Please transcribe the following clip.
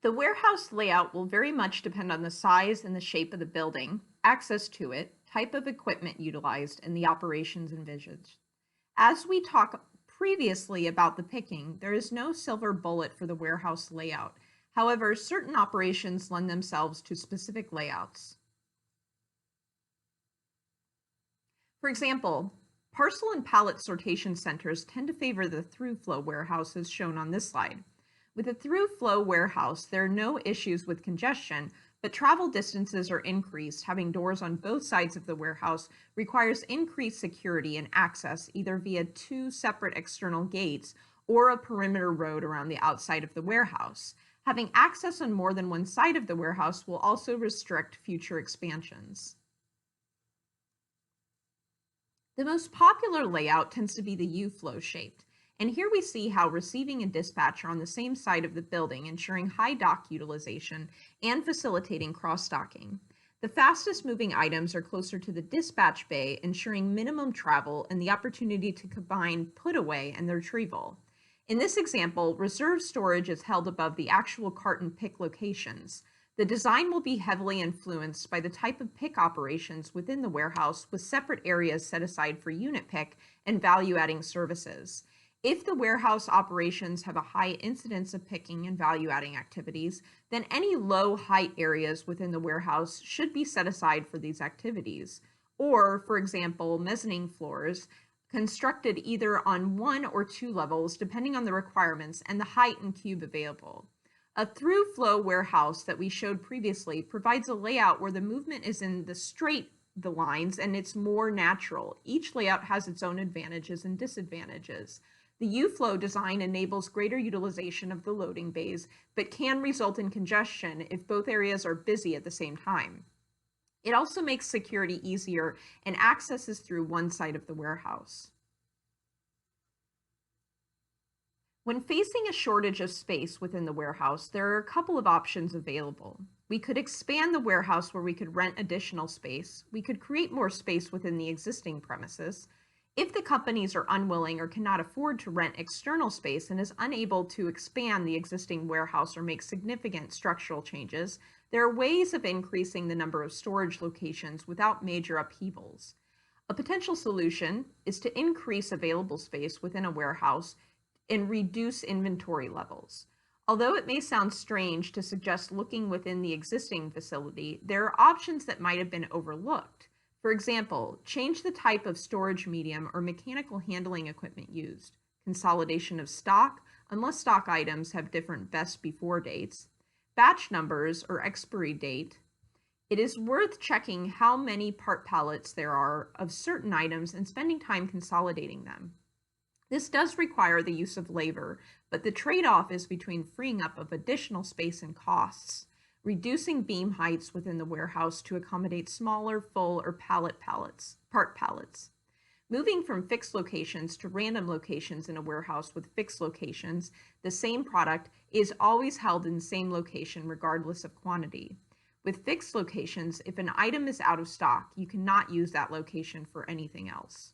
The warehouse layout will very much depend on the size and the shape of the building, access to it, type of equipment utilized, and the operations envisaged. As we talked previously about the picking, there is no silver bullet for the warehouse layout. However, certain operations lend themselves to specific layouts. For example, parcel and pallet sortation centers tend to favor the through flow warehouses shown on this slide. With a through flow warehouse, there are no issues with congestion, but travel distances are increased. Having doors on both sides of the warehouse requires increased security and access, either via two separate external gates or a perimeter road around the outside of the warehouse. Having access on more than one side of the warehouse will also restrict future expansions. The most popular layout tends to be the U-flow shaped. And here we see how receiving and dispatch are on the same side of the building, ensuring high dock utilization and facilitating cross-docking. The fastest moving items are closer to the dispatch bay, ensuring minimum travel and the opportunity to combine put away and retrieval. In this example, reserve storage is held above the actual cart and pick locations. The design will be heavily influenced by the type of pick operations within the warehouse, with separate areas set aside for unit pick and value-adding services. If the warehouse operations have a high incidence of picking and value-adding activities, then any low height areas within the warehouse should be set aside for these activities. Or, for example, mezzanine floors constructed either on one or two levels, depending on the requirements and the height and cube available. A through-flow warehouse that we showed previously provides a layout where the movement is in the lines and it's more natural. Each layout has its own advantages and disadvantages. The U-flow design enables greater utilization of the loading bays, but can result in congestion if both areas are busy at the same time. It also makes security easier and access is through one side of the warehouse. When facing a shortage of space within the warehouse, there are a couple of options available. We could expand the warehouse where we could rent additional space. We could create more space within the existing premises. If the companies are unwilling or cannot afford to rent external space and is unable to expand the existing warehouse or make significant structural changes, there are ways of increasing the number of storage locations without major upheavals. A potential solution is to increase available space within a warehouse and reduce inventory levels. Although it may sound strange to suggest looking within the existing facility, there are options that might have been overlooked. For example, change the type of storage medium or mechanical handling equipment used, consolidation of stock, unless stock items have different best before dates, batch numbers or expiry date. It is worth checking how many part pallets there are of certain items and spending time consolidating them. This does require the use of labor, but the trade-off is between freeing up of additional space and costs, reducing beam heights within the warehouse to accommodate smaller, full, or part pallets. Moving from fixed locations to random locations in a warehouse with fixed locations, the same product is always held in the same location regardless of quantity. With fixed locations, if an item is out of stock, you cannot use that location for anything else.